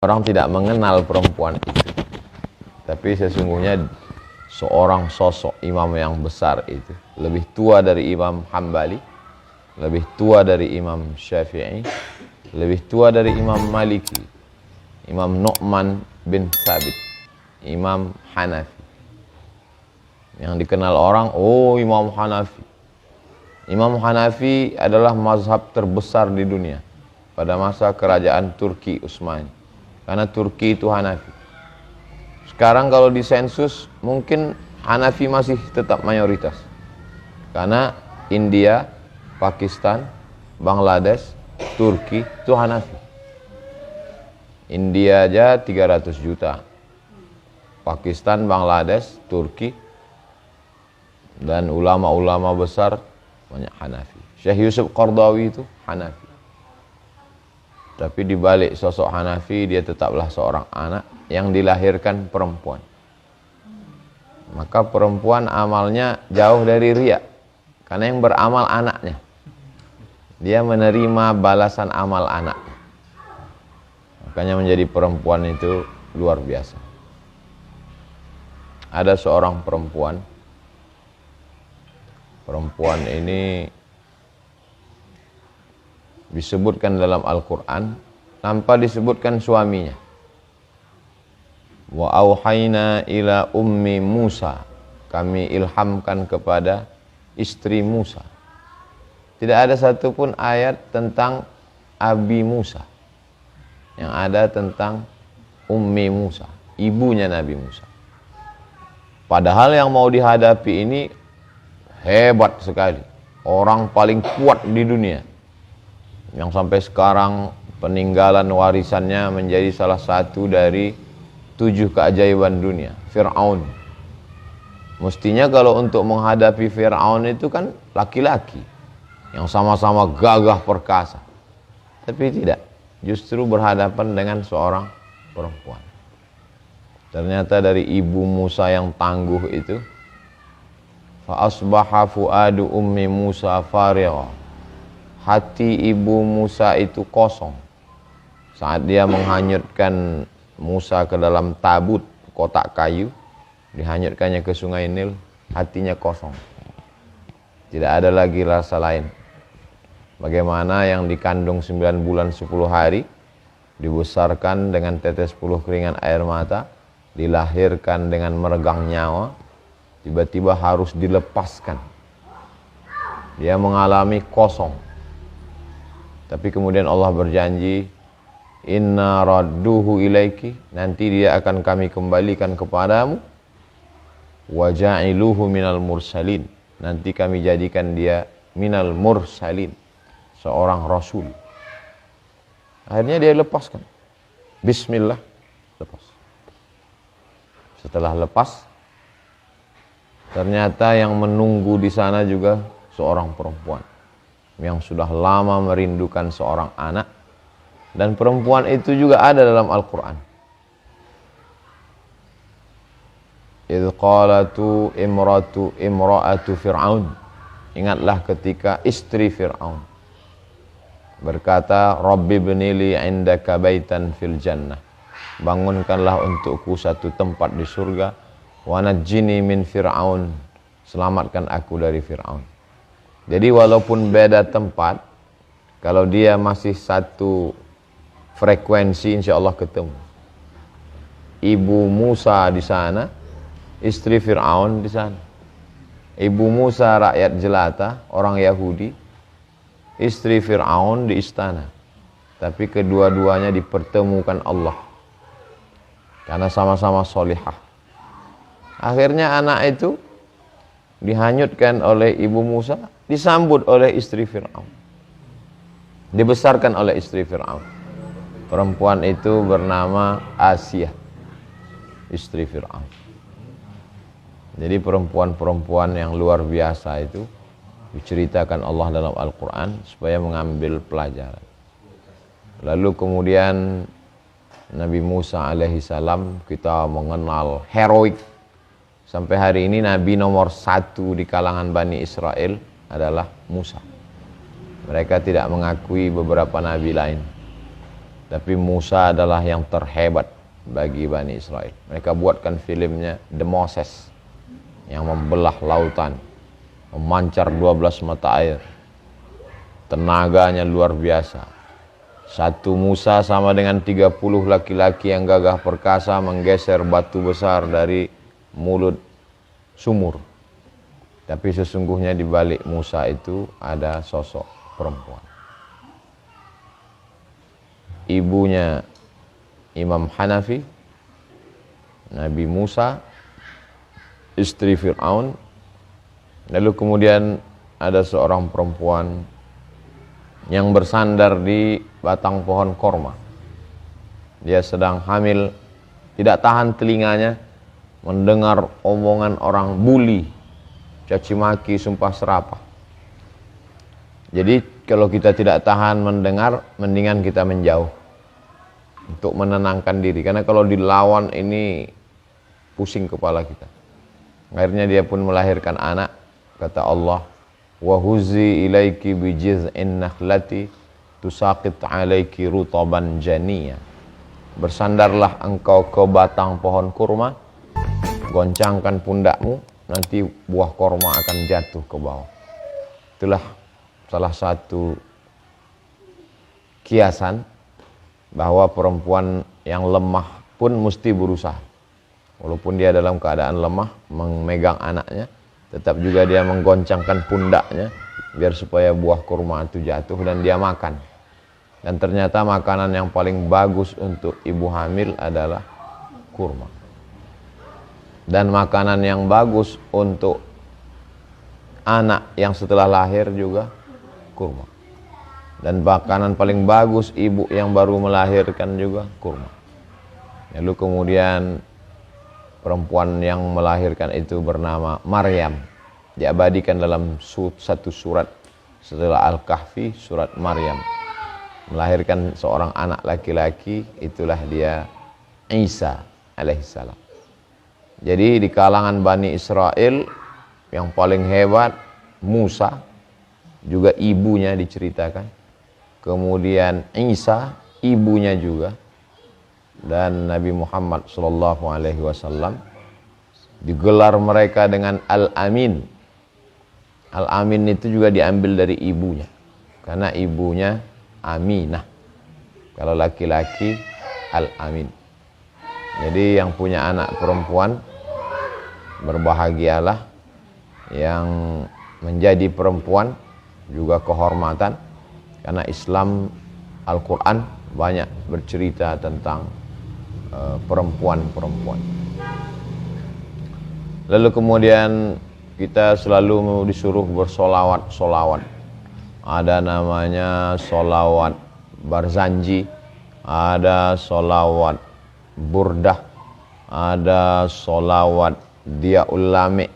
Orang tidak mengenal perempuan itu, tapi sesungguhnya seorang sosok imam yang besar itu lebih tua dari Imam Hambali, lebih tua dari Imam Syafi'i, lebih tua dari Imam Maliki, Imam Nu'man bin Thabit, Imam Hanafi. Yang dikenal orang, oh Imam Hanafi. Imam Hanafi adalah mazhab terbesar di dunia pada masa kerajaan Turki Utsmani. Karena Turki itu Hanafi. Sekarang kalau di sensus mungkin Hanafi masih tetap mayoritas. Karena India, Pakistan, Bangladesh, Turki itu Hanafi. India aja 300 juta. Pakistan, Bangladesh, Turki, dan ulama-ulama besar banyak Hanafi. Syekh Yusuf Qardawi itu Hanafi. Tapi di balik sosok Hanafi, dia tetaplah seorang anak yang dilahirkan perempuan. Maka perempuan amalnya jauh dari riya, karena yang beramal anaknya. Dia menerima balasan amal anaknya. Makanya menjadi perempuan itu luar biasa. Ada seorang perempuan. Perempuan ini disebutkan dalam Al-Quran tanpa disebutkan suaminya. Wa auhayna ila ummi Musa, kami ilhamkan kepada istri Musa. Tidak ada satupun ayat tentang Abi Musa. Yang ada tentang ummi Musa, ibunya Nabi Musa. Padahal yang mau dihadapi ini hebat sekali, orang paling kuat di dunia, yang sampai sekarang peninggalan warisannya menjadi salah satu dari 7 keajaiban dunia, Fir'aun. Mestinya kalau untuk menghadapi Fir'aun itu kan laki-laki yang sama-sama gagah perkasa, tapi tidak, justru berhadapan dengan seorang perempuan. Ternyata dari ibu Musa yang tangguh itu, fa asbaha fuadu ummi Musa farigha, hati ibu Musa itu kosong saat dia menghanyutkan Musa ke dalam tabut kotak kayu, dihanyutkannya ke sungai Nil. Hatinya kosong, tidak ada lagi rasa lain. Bagaimana yang dikandung 9 bulan 10 hari, dibesarkan dengan tetes 10 keringan air mata, dilahirkan dengan meregang nyawa, tiba-tiba harus dilepaskan. Dia mengalami kosong. Tapi kemudian Allah berjanji, inna radduhu ilaiki, nanti dia akan kami kembalikan kepadamu, wa ja'iluhu minal mursalin, nanti kami jadikan dia minal mursalin, seorang rasul. Akhirnya dia lepaskan, bismillah, lepas. Setelah lepas, ternyata yang menunggu di sana juga seorang perempuan yang sudah lama merindukan seorang anak, dan perempuan itu juga ada dalam Al-Quran. Idh qalatu imra'atu Fir'aun, ingatlah ketika istri Fir'aun berkata, Rabbi bnili indaka baitan fil jannah, bangunkanlah untukku satu tempat di surga, wa najjini min Fir'aun, selamatkan aku dari Fir'aun. Jadi walaupun beda tempat, kalau dia masih satu frekuensi, insya Allah ketemu. Ibu Musa di sana, istri Fir'aun di sana. Ibu Musa rakyat jelata, orang Yahudi, istri Fir'aun di istana. Tapi kedua-duanya dipertemukan Allah, karena sama-sama solihah. Akhirnya anak itu dihanyutkan oleh ibu Musa, disambut oleh istri Fir'aun, dibesarkan oleh istri Fir'aun. Perempuan itu bernama Asiyah, istri Fir'aun. Jadi perempuan-perempuan yang luar biasa itu diceritakan Allah dalam Al-Quran supaya mengambil pelajaran. Lalu kemudian Nabi Musa alaihissalam, kita mengenal heroik. Sampai hari ini Nabi nomor 1 di kalangan Bani Israel adalah Musa. Mereka tidak mengakui beberapa nabi lain. Tapi Musa adalah yang terhebat bagi Bani Israel. Mereka buatkan filmnya The Moses yang membelah lautan, memancar 12 mata air. Tenaganya luar biasa. Satu Musa sama dengan 30 laki-laki yang gagah perkasa menggeser batu besar dari mulut sumur. Tapi sesungguhnya di balik Musa itu ada sosok perempuan. Ibunya Imam Hanafi, Nabi Musa, istri Fir'aun. Lalu kemudian ada seorang perempuan yang bersandar di batang pohon korma. Dia sedang hamil, tidak tahan telinganya mendengar omongan orang, bully, caci maki, sumpah serapah. Jadi kalau kita tidak tahan mendengar, mendingan kita menjauh untuk menenangkan diri. Karena kalau dilawan ini pusing kepala kita. Akhirnya dia pun melahirkan anak. Kata Allah, wa huzi ilaiki bijiz'in nakhlati tusaqit alaiki rutaban janiya. Bersandarlah engkau ke batang pohon kurma, goncangkan pundakmu, nanti buah kurma akan jatuh ke bawah. Itulah salah satu kiasan bahwa perempuan yang lemah pun mesti berusaha. Walaupun dia dalam keadaan lemah memegang anaknya, tetap juga dia menggoncangkan pundaknya biar supaya buah kurma itu jatuh dan dia makan. Dan ternyata makanan yang paling bagus untuk ibu hamil adalah kurma. Dan makanan yang bagus untuk anak yang setelah lahir juga kurma. Dan makanan paling bagus ibu yang baru melahirkan juga kurma. Lalu kemudian perempuan yang melahirkan itu bernama Maryam. Diabadikan dalam satu surat setelah Al-Kahfi, surat Maryam. Melahirkan seorang anak laki-laki, itulah dia Isa alaihissalam. Jadi di kalangan Bani Israel yang paling hebat Musa, juga ibunya diceritakan. Kemudian Isa, ibunya juga. Dan Nabi Muhammad SAW digelar mereka dengan Al-Amin. Al-Amin itu juga diambil dari ibunya, karena ibunya Aminah. Kalau laki-laki Al-Amin. Jadi yang punya anak perempuan berbahagialah, yang menjadi perempuan juga kehormatan, karena Islam Al-Quran banyak bercerita tentang perempuan-perempuan. Lalu kemudian kita selalu disuruh bersolawat-solawat. Ada namanya solawat Barzanji, ada solawat Burdah, ada solawat Diyaul Lami,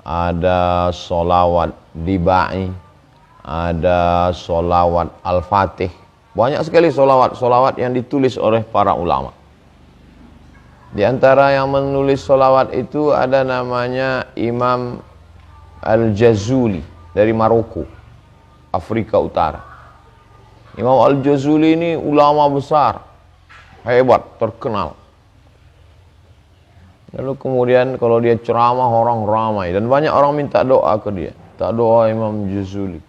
ada solawat Dibai, ada solawat Al-Fatih. Banyak sekali solawat-solawat yang ditulis oleh para ulama. Di antara yang menulis solawat itu ada namanya Imam Al-Jazuli dari Maroko, Afrika Utara. Imam Al-Jazuli ini ulama besar, hebat, terkenal. Lalu kemudian kalau dia ceramah orang ramai dan banyak orang minta doa ke dia. Tak doa Imam Jazuli.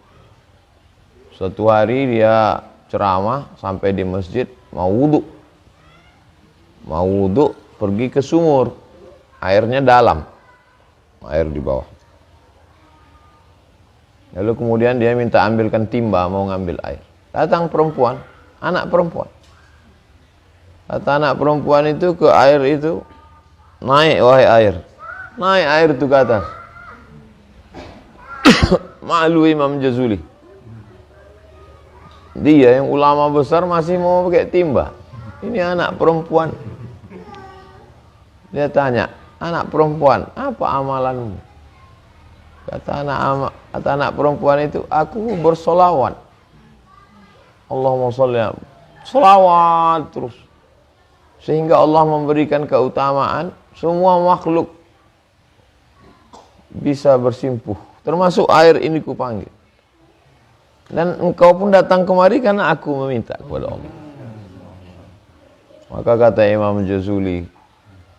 Suatu hari dia ceramah sampai di masjid, mau wudhu, pergi ke sumur, airnya dalam, air di bawah. Lalu kemudian dia minta ambilkan timba, mau ngambil air. Datang perempuan, anak perempuan. Kata anak perempuan itu ke air itu, naik wahai air, naik air itu ke atas. Malu Imam Jazuli. Dia yang ulama besar masih mau pakai timba. Ini anak perempuan. Dia tanya, anak perempuan, apa amalanmu? Kata anak perempuan itu, aku bersolawat. Allahumma sholli, solawat terus. Sehingga Allah memberikan keutamaan, semua makhluk bisa bersimpuh. Termasuk air ini kupanggil. Dan engkau pun datang kemari karena aku meminta kepada Allah. Maka kata Imam Jazuli,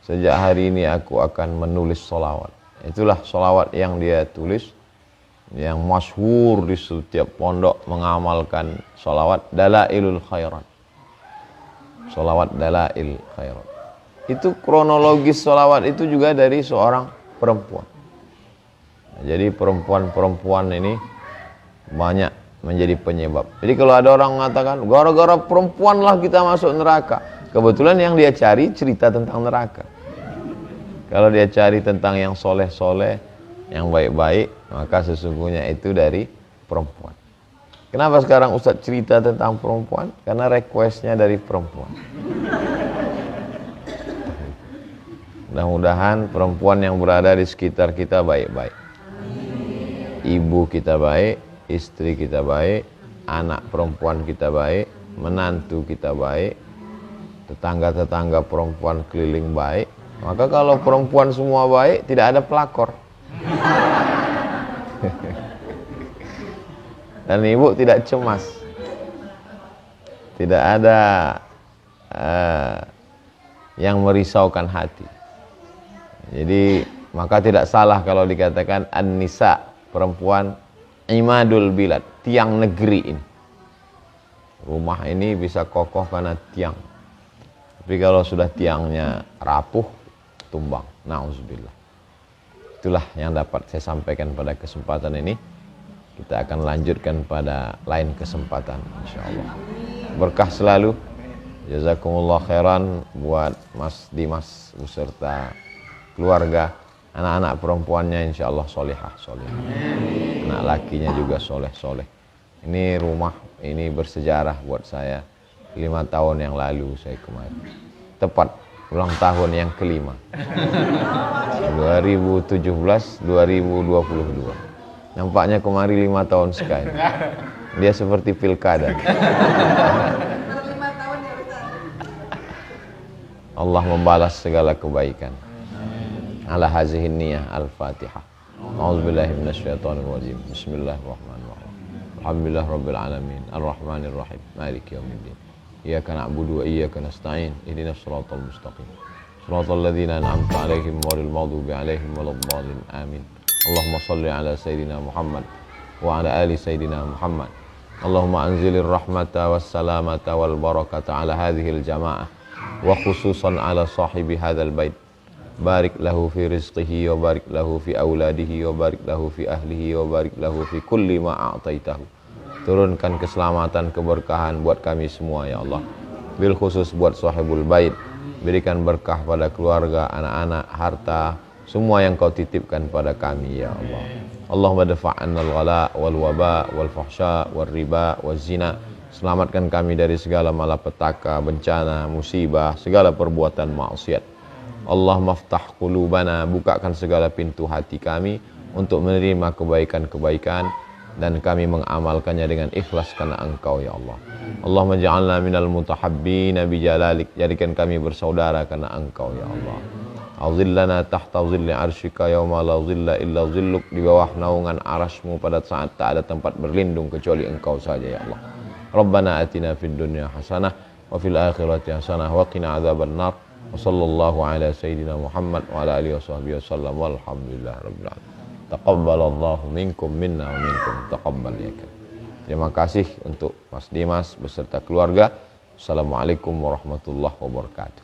sejak hari ini aku akan menulis sholawat. Itulah sholawat yang dia tulis, yang masyhur di setiap pondok mengamalkan sholawat, Dalailul Khairat. Sholawat Dalail Khairat. Itu kronologis sholawat itu juga dari seorang perempuan. Nah, jadi perempuan-perempuan ini banyak menjadi penyebab. Jadi kalau ada orang mengatakan gara-gara perempuan lah kita masuk neraka, kebetulan yang dia cari cerita tentang neraka. Kalau dia cari tentang yang soleh-soleh, yang baik-baik, maka sesungguhnya itu dari perempuan. Kenapa sekarang Ustadz cerita tentang perempuan? Karena requestnya dari perempuan. Mudah-mudahan perempuan yang berada di sekitar kita baik-baik. Ibu kita baik, istri kita baik, anak perempuan kita baik, menantu kita baik, tetangga-tetangga perempuan keliling baik. Maka kalau perempuan semua baik, tidak ada pelakor. Dan ibu tidak cemas. Tidak ada yang merisaukan hati. Jadi maka tidak salah kalau dikatakan an-nisa, perempuan, imadul bilad, tiang negeri ini. Rumah ini bisa kokoh karena tiang. Tapi kalau sudah tiangnya rapuh, tumbang. Nauzubillah. Itulah yang dapat saya sampaikan pada kesempatan ini. Kita akan lanjutkan pada lain kesempatan, insyaallah. Berkah selalu. Jazakumullah khairan buat Mas Dimas beserta keluarga. Anak-anak perempuannya insyaallah solihah. Anak lakinya juga soleh. Ini rumah ini bersejarah buat saya. 5 tahun yang lalu saya kemarin. Tepat ulang tahun yang kelima. 2017-2022. Nampaknya kemari 5 tahun sekali. Dia seperti pilkada. Allah membalas segala kebaikan. Ala hazihin niyah al-fatihah. A'udzubillahi minasyaitonir rajim. Bismillahirrahmanirrahim. Alhamdulillah rabbil alamin. Arrahmanir rahim. Maliki yaumiddin. Iyyaka na'budu wa iyyaka nasta'in. Ihdinas siratal mustaqim. Siratal ladzina an'amta 'alaihim ghairil maghdubi 'alaihim waladdallin. Amin. Allahumma shalli ala sayyidina Muhammad wa ala ali sayyidina Muhammad. Allahumma anzilir rahmata was salamata wal barakata ala hadhil jamaah wa khususan ala sahibi hadzal bait. Barik lahu fi rizqihi wa barik lahu fi auladihi wa barik lahu fi ahlihi wa barik lahu fi kulli ma a'taitahu. Turunkan keselamatan, keberkahan buat kami semua ya Allah. Bil khusus buat sahibul bait. Berikan berkah pada keluarga, anak-anak, harta, semua yang kau titipkan pada kami ya Allah. Allahumma dafa'anna al-ghala wal waba wal fahsya wal riba wal zina. Selamatkan kami dari segala malapetaka, bencana, musibah, segala perbuatan maksiat. Allah maftah qulubana, bukakan segala pintu hati kami untuk menerima kebaikan-kebaikan dan kami mengamalkannya dengan ikhlas karena Engkau ya Allah. Allahumma ja'alna minal mutahabbina bijalalik, jadikan kami bersaudara karena Engkau ya Allah. Azillana tahta zilli arsyika yauma la zilla illa zilluk, di bawah naungan arasmu pada saat tak ada tempat berlindung kecuali Engkau saja ya Allah. Rabbana atina fid dunya hasanah wa fil akhirati hasanah wa qina adzaban nar. Wa sallallahu ala sayyidina Muhammad wa ala alihi washabbihi wasallam walhamdulillah rabbil alamin. Taqabbalallahu minkum minna wa minkum taqabbal ya karim. Terima kasih untuk Mas Dimas beserta keluarga. Assalamualaikum warahmatullahi wabarakatuh.